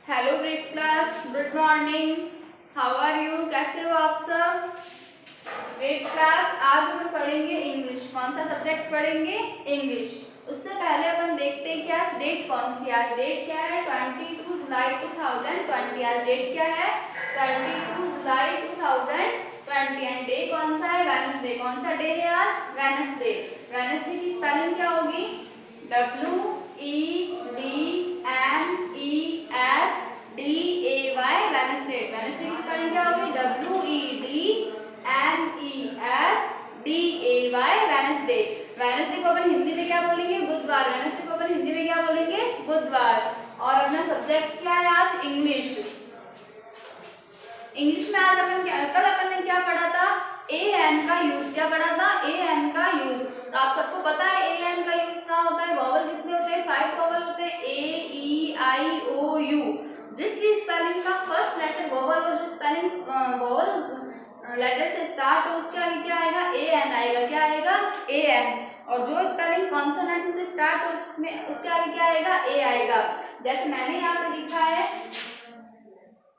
Hello great class, good morning. How are you? कैसे हो आप सब? ग्रेट क्लास, आज हम पढ़ेंगे इंग्लिश। कौन सा सब्जेक्ट पढ़ेंगे? इंग्लिश। उससे पहले अपन देखते हैं कि आज डेट कौन सी है। आज डेट क्या है? 22 जुलाई 2020। आज डेट क्या है? 22 जुलाई 2020। एंड डे कौन सा है? वेडनेसडे। कौन सा डे है आज? वेडनेसडे। वेडनेसडे की स्पेलिंग क्या होगी? WEDNESDAY। वेडनेसडे। वेडनेसडे की स्पेलिंग क्या होगी? WEDNESDAY। वेडनेसडे। वेडनेसडे को अपन हिंदी में क्या बोलेंगे? बुधवार। वेडनेसडे को अपन हिंदी में क्या बोलेंगे? बुधवार। और अपना सब्जेक्ट क्या है आज? इंग्लिश। इंग्लिश में आज कल अपन ने क्या पढ़ा था? ए एन का यूज। क्या पढ़ा था? ए एन का यूज। तो आप सबको पता है ए एन का यूज कहाँ होता है? वॉवल कितने होते हैं? 5 वॉवल होते हैं। ए ई आई ओ यू। जिस भी स्पेलिंग का फर्स्ट लेटर वॉवल हो, जो स्पेलिंग वॉवल लेटर से स्टार्ट हो, उसके आगे क्या आएगा? ए एन आएगा। क्या आएगा? A N. और जो स्पेलिंग कॉन्सोनेंट से स्टार्ट हो, उसमें उसके आगे क्या आएगा? ए आएगा। जैसे मैंने यहाँ पे लिखा है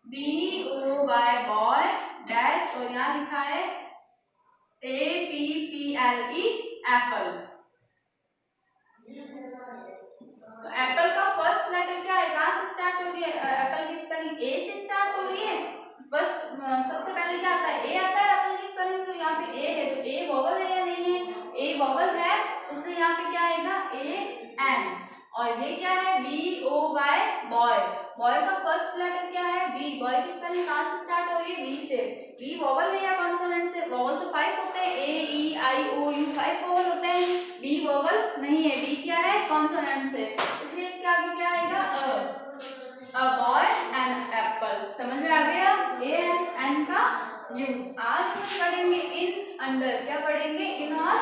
BOY बॉय डैश, और यहाँ लिखा है APPLE एप्पल। तो एप्पल का फर्स्ट लेटर क्या है? कहाँ से स्टार्ट हो रही है? एप्पल की स्पेलिंग ए से स्टार्ट हो रही है। बस सबसे पहले क्या आता है? ए आता है एप्पल की स्पेलिंग। तो यहाँ पे ए है, तो ए वॉवल है या नहीं है? ए वॉवल है, इसलिए यहाँ पे क्या आएगा? A N. और ये क्या है? BOY boy. बॉय का फर्स्ट लेटर क्या है? बी। बॉय की स्पेलिंग कहाँ से स्टार्ट हो रही है? बी से। बी वॉवल है या कॉन्सोनेंट से? वॉवल तो 5 होते हैं। ए ई आई ओ यू 5 वॉवल होते हैं। बी वॉवल नहीं है। बी क्या है? कॉन्सोनेंट से। इसलिए इसके आगे क्या आएगा? A boy and Apple. समझ में आ गया? ए एंड एन का यूज। आज हम पढ़ेंगे इन अंडर। क्या पढ़ेंगे? इन और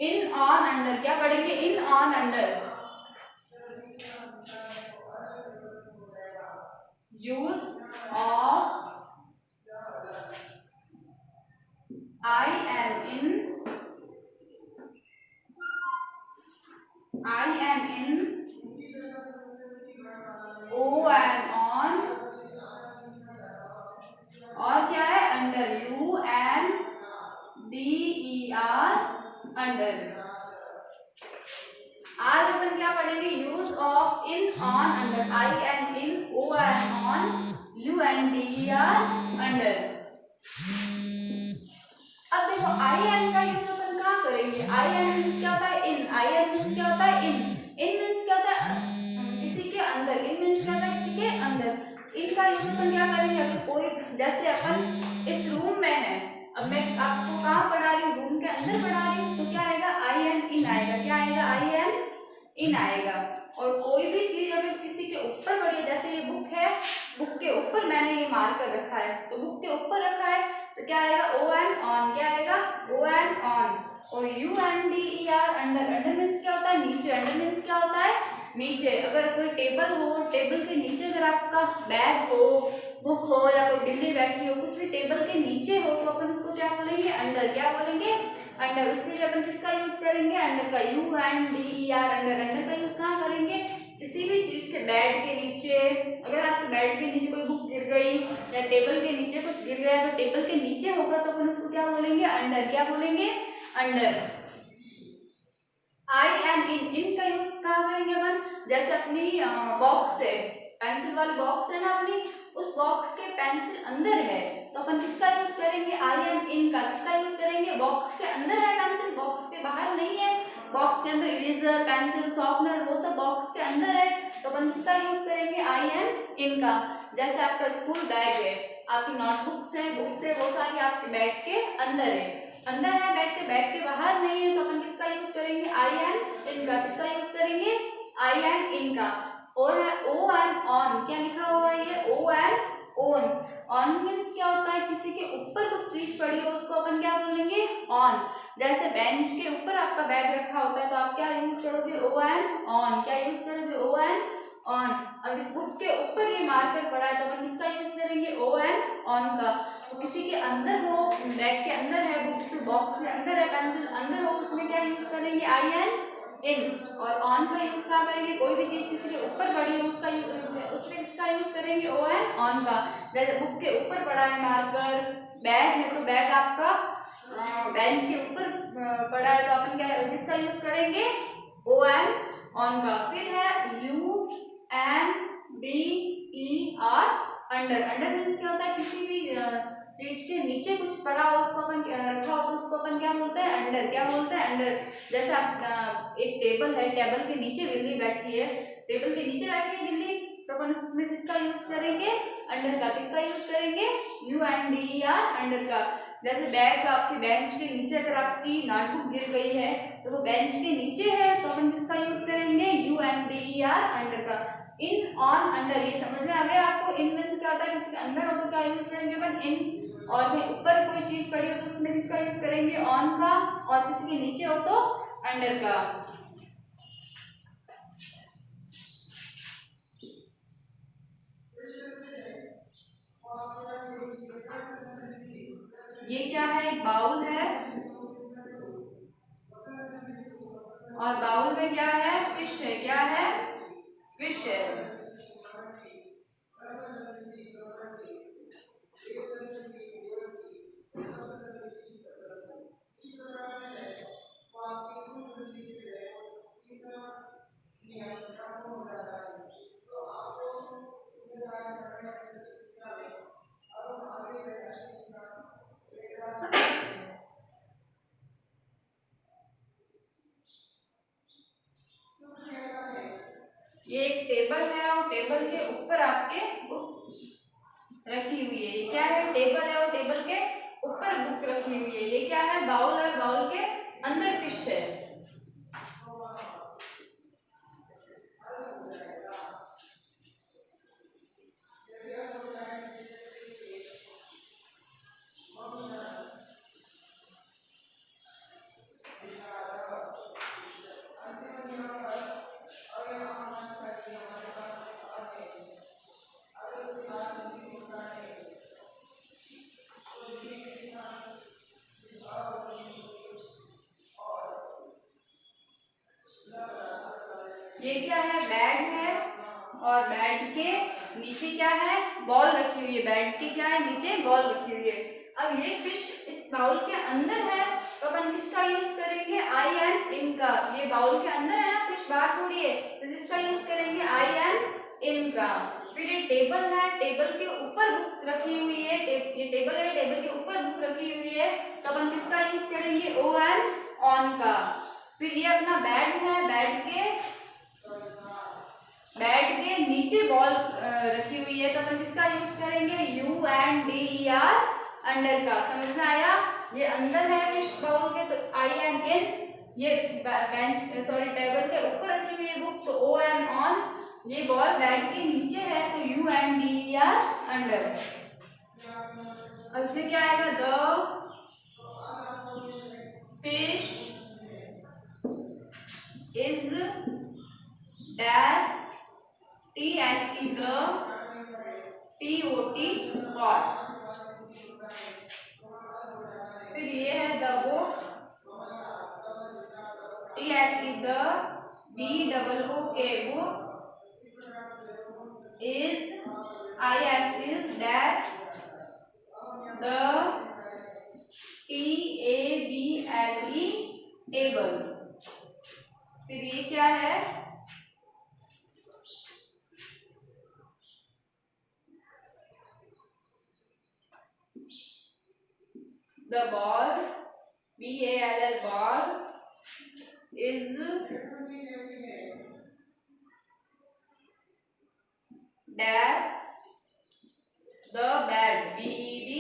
इन ऑन अंडर। क्या पढ़ेंगे? In on under. Use of I am in, I am in, O and on, और क्या है? अंडर। UNDER under. आज अपन क्या पढ़ेंगे? Use of in on under. I am in, O and on, UNDER under. अब देखो आई एन का use अपन कहाँ करेंगे? आई एन मीन्स क्या होता है? इन। आई एन मीन्स क्या होता है? इन। इन मीन्स क्या होता है? किसी के अंदर। इन मीन्स क्या होता है? किसी के अंदर। इन का यूज अपन क्या करेंगे? अगर कोई, जैसे अपन इस रूम में है, अब मैं आपको कहाँ पढ़ा रही हूँ? रूम के अंदर पढ़ा रही हूँ, तो क्या आएगा? आई एन इन आएगा। क्या आएगा? आई एन इन आएगा। और कोई भी चीज अगर किसी के ऊपर पड़ी है, जैसे ये बुक है, बुक के ऊपर मैंने ये मार्कर रखा है, तो बुक के ऊपर रखा है, तो क्या आएगा? O N on. क्या आएगा? O N on. और UNDER अंडर। अंडर मीन्स क्या होता है? नीचे। अंडर मीन्स क्या होता है? नीचे। अगर कोई टेबल हो, टेबल के नीचे अगर आपका बैग हो, बुक हो, या कोई बिल्ली बैठी हो, कुछ भी टेबल के नीचे हो, तो अपन उसको क्या बोलेंगे? अंडर। क्या बोलेंगे? अंडर। उसके लिए अपन किसका यूज करेंगे? अंडर का। UNDER under. अंडर का यूज कहाँ करेंगे? किसी भी चीज के बेड के नीचे। अगर आपके बेड के नीचे कोई बुक गिर गई, या टेबल के नीचे कुछ गिर गया, तो टेबल के नीचे होगा, तो अपन उसको क्या बोलेंगे? अंडर। क्या बोलेंगे? अंडर। I and in. इन का यूज कहाँ करेंगे अपन? जैसे अपनी बॉक्स है, पेंसिल वाली बॉक्स है ना अपनी, उस बॉक्स के पेंसिल अंदर है, तो अपन किसका यूज करेंगे? आई एंड इन का। किसका यूज करेंगे? बॉक्स के अंदर है पेंसिल, बॉक्स के बाहर नहीं है। बॉक्स के अंदर इरेजर, पेंसिल, शॉर्पनर, वो सब बॉक्स के अंदर है, तो अपन किसका यूज करेंगे? आई एंड इन का। जैसे आपका स्कूल बैग है, आपकी नोटबुक्स है, बुक्स है, वो सारी आपके बैग के अंदर है। अंदर है बैग के बाहर नहीं है, तो अपन किसका यूज करेंगे? आई एंड इन का। किसका यूज करेंगे? आई एंड इन का। और है ओ एंड ऑन। क्या लिखा हुआ है ये? O N on. On means क्या होता है? किसी के ऊपर कुछ चीज पड़ी हो, उसको अपन क्या बोलेंगे? ऑन। जैसे बेंच के ऊपर आपका बैग रखा होता है, तो आप क्या यूज करोगे? O N on. क्या यूज करोगे? O N on. अब इस बुक के ऊपर ये मार्कर पड़ा है, तो अपन किसका यूज करेंगे? ओ एंड ऑन का। तो किसी के अंदर हो, बैग के अंदर है, बुक्स बॉक्स के अंदर है, पेंसिल अंदर हो, उसमें क्या यूज करेंगे? आई एंड इन, और ऑन का यूज कहाँ करेंगे, कोई भी चीज किसी के ऊपर पड़ी हो उसका उसमें किसका यूज करेंगे, ओ एन, ऑन का। जैसे बुक के ऊपर पड़ा है मार्कर, बैग है तो बैग आपका बेंच के ऊपर पड़ा है तो अपन क्या किसका यूज करेंगे, ओ एन, ऑन का। फिर है U N D E R, under. Under means क्या होता है, किसी भी चीज के नीचे कुछ पड़ा हो उसको अपन रखा हो तो उसको अपन क्या बोलते हैं, अंडर। क्या बोलते हैं, अंडर। जैसे आप एक टेबल है, टेबल के नीचे बिल्ली बैठी है, टेबल के नीचे बैठी है बिल्ली, तो अपन उसमें किसका यूज करेंगे, अंडर का। किसका यूज करेंगे, U N D R, under का। जैसे बैग आपके बेंच के नीचे अगर आपकी नोटबुक गिर गई है तो वो बेंच के नीचे है तो अपन किसका यूज करेंगे, U N D R, under का। इन, ऑन, अंडर, ये समझ में आ गया आपको। इन मीन्स क्या होता है, किसके अंदर हो तो क्या यूज करेंगे अपन, इन। और में ऊपर कोई चीज पड़ी हो तो उसमें किसका यूज करेंगे, ऑन का, और किसी के नीचे हो तो अंडर का। ये क्या है, एक बाउल है, और बाउल में क्या है, फिश है। क्या है, फिश है। ये एक टेबल है और टेबल के ऊपर आपके बुक रखी हुई है। ये क्या है, टेबल है और टेबल के ऊपर बुक रखी हुई है। ये क्या है, बाउल है, बाउल के अंदर फिश है। ये क्या है, बैग है, और बैग के नीचे क्या है, बॉल रखी हुई है। बैग के क्या है, नीचे बॉल रखी हुई है। अब ये फिश इस बाउल के अंदर है तो अपन किसका यूज करेंगे, आई एन, इन का। ये बाउल के अंदर है ना, फिश बाहर थोड़ी है, तो जिसका यूज करेंगे आई एन, इन का। फिर ये टेबल है, टेबल के ऊपर बुक रखी हुई है। ये टेबल है, टेबल के ऊपर बुक रखी हुई है तो अपन किसका यूज करेंगे, ओ एन, ऑन का। फिर ये अपना बेड है, बेड के नीचे बॉल रखी हुई है तो अपन किसका यूज करेंगे, U N D E R, under का। समझ में आया। ये अंदर है फिश बाउल के तो आई एन, इन। ये बेंच सॉरी टेबल के ऊपर रखी हुई है बुक तो ओ एन, ऑन। ये बॉल बेड के नीचे है तो U N D E R, under. और इसमें क्या आएगा, the fish is dash, T H E, the P O T, pot. फिर ये है the book, T H E, the B double O K, book. Is, I S, is dash, the T A B L E, table. फिर ये क्या है, the ball, B A L L, ball is dash the bed, B E D,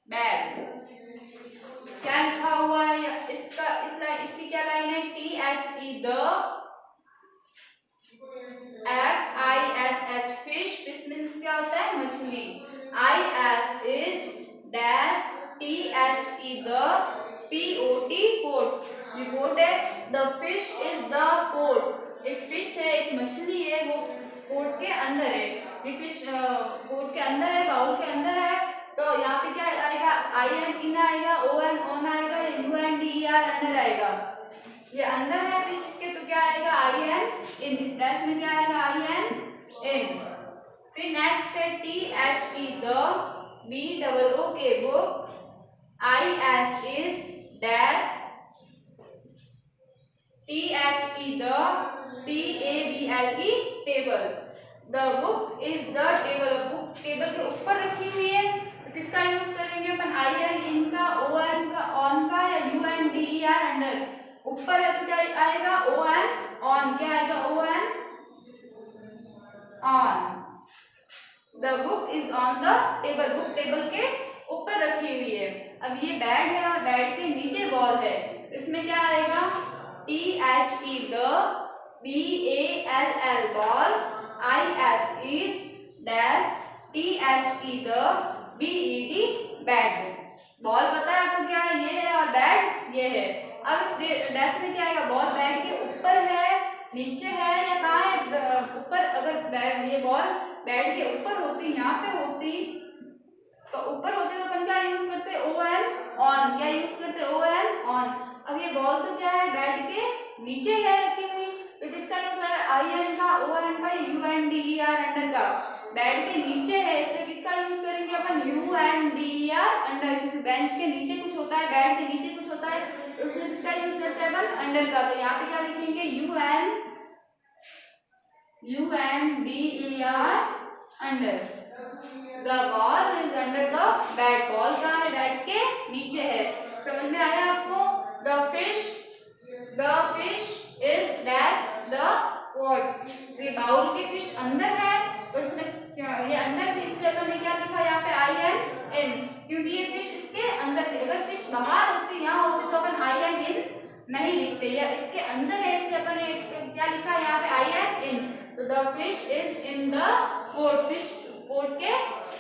bed। क्या लिखा हुआ है इसका, इसकी क्या लाइन है, T H E, the F I S H, fish। fish means क्या होता है, मछली। I S is dash, T H E, the P O T, pot. ये पोट है, the fish is the pot. एक फिश है, एक मछली है, वो पोट के अंदर है। ये फिश पोट के अंदर है, बाउल के अंदर है तो यहाँ पे क्या आएगा, आई एन, इन आएगा, ओ एन, ऑन आएगा, U N D E R, under आएगा। ये अंदर है फिश इसके, तो क्या आएगा आई एन इन, इस डैश में क्या आएगा आई एन इन। फिर नेक्स्ट है T H E the, B double O K book, I S is dash, T H E the, T A B L E table, the book is the table, book table के ऊपर रखी हुई है, तो किसका use करेंगे अपन आई N इन का, O N का, ऑन का, या U N D E R under, ऊपर है तो क्या आएगा ओ एन ऑन, क्या आएगा O N on, the book is on the table, book table के ऊपर रखी हुई है। अब ये बेड है और बेड के नीचे बॉल है, इसमें क्या आएगा T H E the, B A L L ball, I S is dash, T H E the, B E D bed, ball पता है आपको क्या है, ये है, और बैड ये है। अब इस डैश में क्या आएगा, बॉल बैड के ऊपर है, नीचे है, या कहाँ है ऊपर, अगर बैड ये बॉल बेड के ऊपर होती, यहाँ पे होती, तो ऊपर होती तो अपन क्या यूज करते ओ एन ऑन, क्या यूज करते ओ एन ऑन। अब ये बॉल तो क्या है बेड के नीचे है रखी हुई, तो किसका यूज है आई एन का, ओ एन का, U N D E R under का, बेड के नीचे है इसलिए किसका यूज करेंगे अपन U N D E R under, क्योंकि बेंच के नीचे कुछ होता है, बेड के नीचे कुछ होता है, तो उसमें किसका यूज करते हैं अपन अंडर का, तो यहाँ पे क्या लिखेंगे U N D E R under, the ball is under the bed, ball कहाँ है बेड के नीचे है। समझ में आया आपको। The fish is dash the pot, ये बाउल की फिश अंदर है, तो इसमें ये अंदर थी इसलिए हमने क्या लिखा यहाँ पे आई एन इन, क्योंकि ये फिश इसके अंदर थी, अगर फिश बाहर होती यहाँ होती तो अपन आई एन इन नहीं लिखते, या इसके अंदर है इसलिए अपन क्या लिखा यहाँ पे आई एन इन, तो the fish is in the pot, fish pot के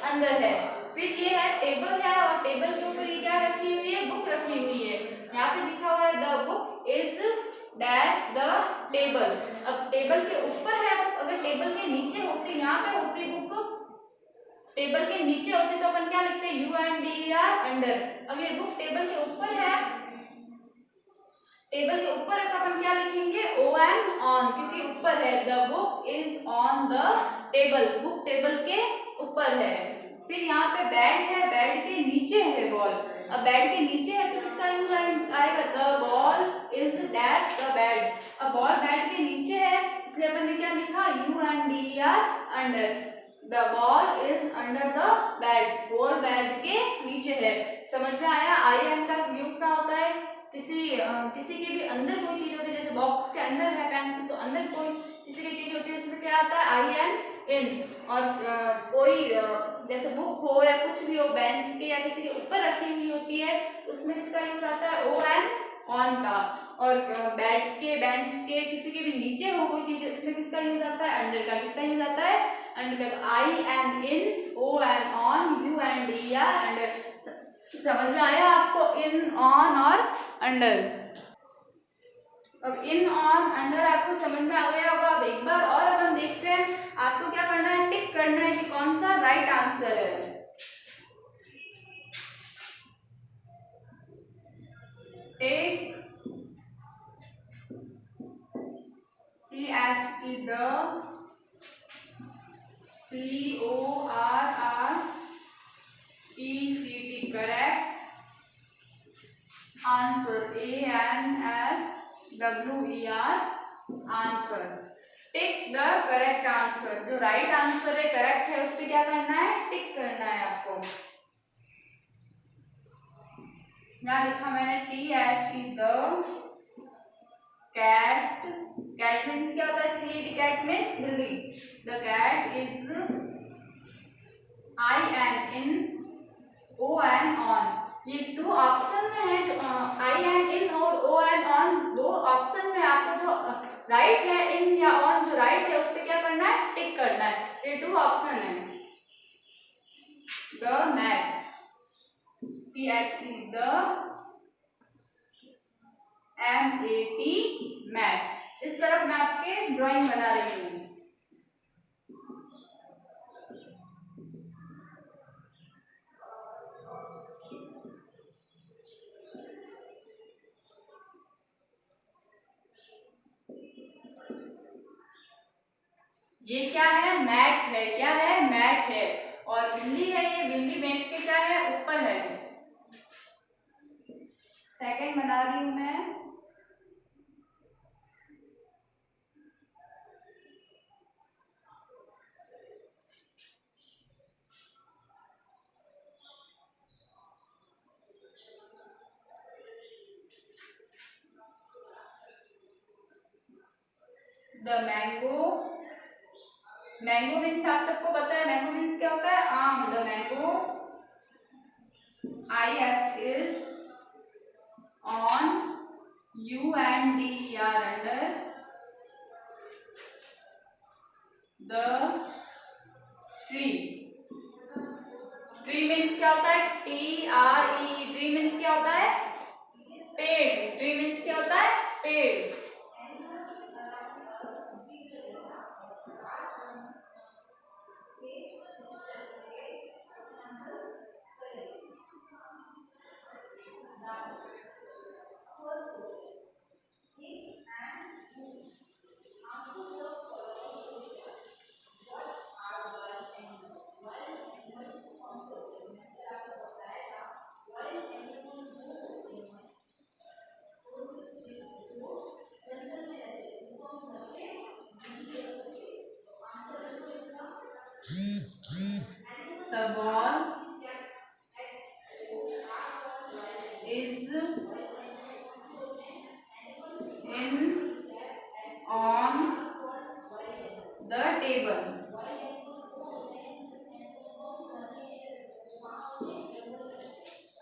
अंदर है। फिर ये है टेबल है, और टेबल के ऊपर ये क्या रखी हुई है, बुक रखी हुई है, यहाँ पे लिखा हुआ है the book is dash the table. अब टेबल के ऊपर है, अगर टेबल के नीचे होती, यहाँ पे होती बुक टेबल के नीचे होती तो अपन क्या लिखते U N D E R under. अब ये बुक टेबल के ऊपर है, टेबल के ऊपर है तो अपन क्या लिखेंगे ओ एन ऑन, क्योंकि ऊपर है, the book is on the table, book table के ऊपर है। फिर यहाँ पे बेड है, बेड के नीचे है बॉल, अब बेड के नीचे है तो किसका यूज आएगा the ball is dash the bed, अब बॉल बेड के नीचे है इसलिए अपन ने क्या लिखा U N D E R under, the ball is under the bed, ball bed के नीचे है। समझ में आया। आई एन का यूज क्या होता है, किसी के भी अंदर कोई चीज होती है, जैसे बॉक्स के अंदर है पेंसिल, तो अंदर कोई किसी की चीज होती है उसमें क्या आता है आई एन इन, और कोई जैसे बुक हो या कुछ भी हो बेंच के या किसी के ऊपर रखी हुई होती है तो उसमें किसका यूज आता है ओ एन ऑन का, और बेड के बेंच के किसी के भी नीचे हो कोई चीज उसमें किसका यूज आता है अंडर का, किसका यूज आता है अंडर का, I N in, O N on, U N D R under. समझ में आया आपको इन ऑन और अंडर। अब इन ऑन अंडर आपको समझ में आ गया होगा। अब एक बार और अपन देखते हैं, आपको क्या करना है टिक करना है कि कौन सा राइट आंसर है। टिक THE the CORRECT correct answer ANSWER answer. Tick the correct answer, जो राइट आंसर है करेक्ट है उस पर क्या करना है टिक करना है आपको। यहाँ लिखा मैंने THE the cat, cat means क्या होता है सी कैट मीन्स बिल्ली, the cat is IN in, ON on, ये दो ऑप्शन में है, जो IN इन और ON ऑन दो ऑप्शन में आपको जो राइट है इन या ऑन जो राइट है उस पर क्या करना है टिक करना है, ये दो ऑप्शन है। The mat THE the MAT mat. इस तरफ मैं आपके ड्राइंग बना रही हूँ। ये क्या है, मैट है, क्या है, मैट है। और बिल्ली है, ये बिल्ली मैट के क्या है, ऊपर है। सेकंड बना रही हूं मैं। द मैंगो, मैंगो मीन्स आप सबको पता है, मैंगो मीन्स क्या होता है, आम। The mango IS is on U and D are under the tree। Tree means क्या होता है, TRE। ट्री मीन्स क्या होता है, पेड़। ट्री मीन्स क्या होता है, पेड़। The ball is in on the table।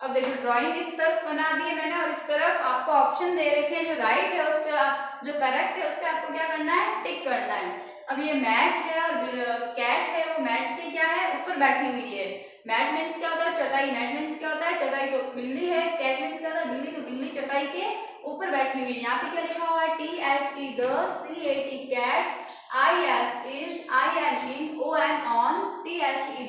अब देखो ड्राइंग इस तरफ बना दी है मैंने और इस तरफ आपको ऑप्शन दे रखे हैं, जो राइट है उस पे, जो करेक्ट है उस पे आपको क्या करना है, टिक करना है। अब ये मैट है और कैट है, वो मैट के क्या है, ऊपर बैठी हुई है। मैट मीन्स क्या होता है, चटाई। मैट मीन्स क्या होता है, चटाई। तो बिल्ली है, कैट मीन्स क्या होता है, बिल्ली। तो बिल्ली चटाई के ऊपर बैठी हुई है। यहाँ पे क्या लिखा हुआ है, THE the CAT cat, IS is IN in ON on, THE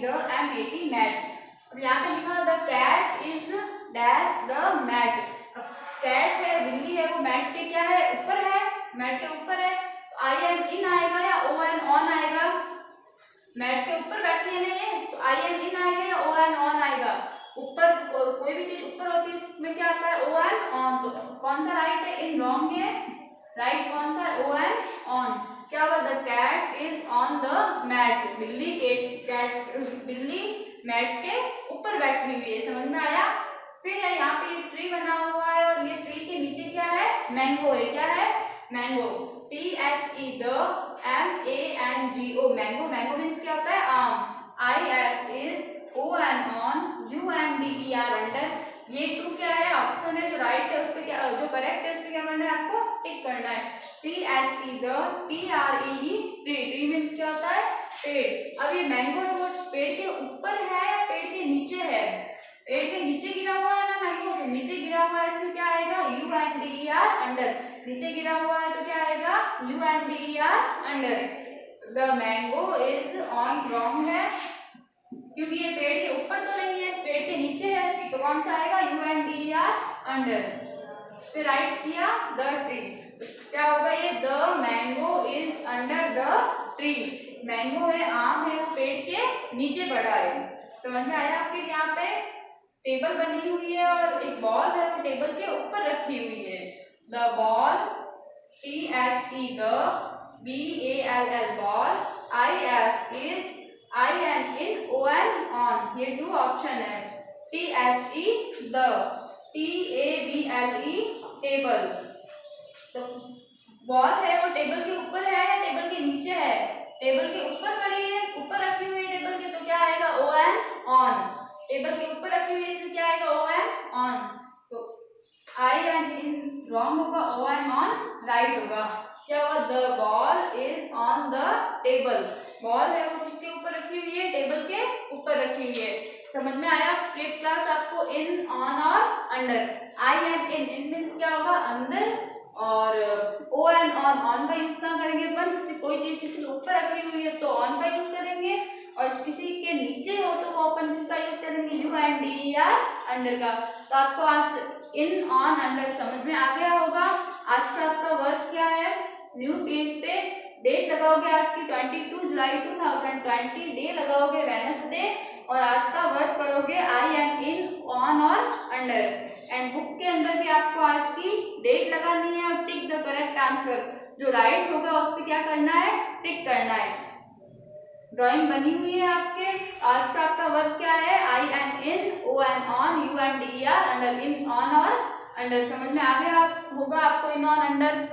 the MAT mat. अब यहाँ पे लिखा है the cat is dash the mat. Cat है, बिल्ली है, वो मैट के क्या है, ऊपर है, मैट के ऊपर है। तो IN इन आएगा या ON ऑन आएगा, मैट के ऊपर बैठी है ना ये, तो IN इन आएगा या ON ऑन आएगा। ऊपर कोई भी चीज ऊपर होती है उसमें क्या आता है, ON ऑन। तो कौन सा राइट है, इन रॉन्ग है, राइट कौन सा है, ON ऑन। क्या हुआ, the cat is on the mat. बिल्ली के, कैट, बिल्ली मैट के ऊपर बैठी हुई है। समझ में आया। फिर है यहाँ पे ये ट्री बना हुआ है और ये ट्री के नीचे क्या है, मैंगो है। क्या है, mango. THE the MANGO mango. Mango means क्या होता है, आम। IS is ON on UNDER under. ये टू क्या है, ऑप्शन है जो राइट है उस पे क्या, जो करेक्ट है उस पे क्या करना है, आपको टिक करना है। THE the TRE tree. Tree means क्या होता है, पेड़। अब ये मैंगो है वो पेड़ के ऊपर है या पेड़ के नीचे है, पेड़ के नीचे गिरा हुआ है ना, मैंगो के नीचे गिरा हुआ है, इसमें क्या आएगा, UNDER अंडर। नीचे गिरा हुआ है तो क्या आएगा, UNDER under. The mango is on wrong है क्योंकि ये पेड़ के ऊपर तो नहीं है, पेड़ के नीचे है, तो कौन सा आएगा, UNDER अंडर। फिर राइट किया द ट्री, क्या होगा ये, the mango is under the tree. Mango है, आम है, वो पेड़ के नीचे पड़ा है। समझ में आया। फिर यहाँ पे टेबल बनी हुई है और एक बॉल है, वो टेबल के ऊपर रखी हुई है। The ball, THE the BALL ball, IS is IN in ON on। ये टू ऑप्शन है। THE the TABLE table. तो बॉल है वो टेबल के ऊपर है या टेबल के नीचे है, टेबल के ऊपर पड़ी है, ऊपर रखी हुई है टेबल के, तो क्या आएगा, ON ऑन। टेबल के ऊपर रखी हुई है इसलिए क्या आएगा, ON ऑन। तो IN इन रॉन्ग होगा, ON ऑन राइट होगा। क्या हुआ, the ball is on the table. Ball है वो किसके ऊपर रखी हुई है, टेबल के ऊपर रखी हुई है। समझ में आया। फ्लिप क्लास आपको इन, ऑन और अंडर। IN इन मीन्स क्या होगा, अंदर, और ON ऑन, ऑन का यूज कहाँ करेंगे अपन, किसी कोई चीज किसी के ऊपर रखी हुई है तो ऑन का यूज करेंगे, और किसी के नीचे हो तो वो अपन किसका यूज करेंगे, UNDER अंडर का। तो आपको आज इन, ऑन, अंडर समझ में आ गया होगा। आज का आपका वर्क क्या है, न्यू पेज पे डेट लगाओगे आज की 22 जुलाई 2020, डे लगाओगे वेडनेसडे, और आज का वर्क करोगे आई एम इन, ऑन और अंडर। एंड बुक के अंदर भी आपको आज की डेट लगानी है और टिक द करेक्ट आंसर, जो राइट होगा उस पर क्या करना है, टिक करना है। ड्राइंग बनी हुई है आपके। आज का आपका वर्क क्या है, I N in, O N on, U N D R, under, in, on और अंडर। समझ में आ गया होगा आपको इन, ऑन, अंडर।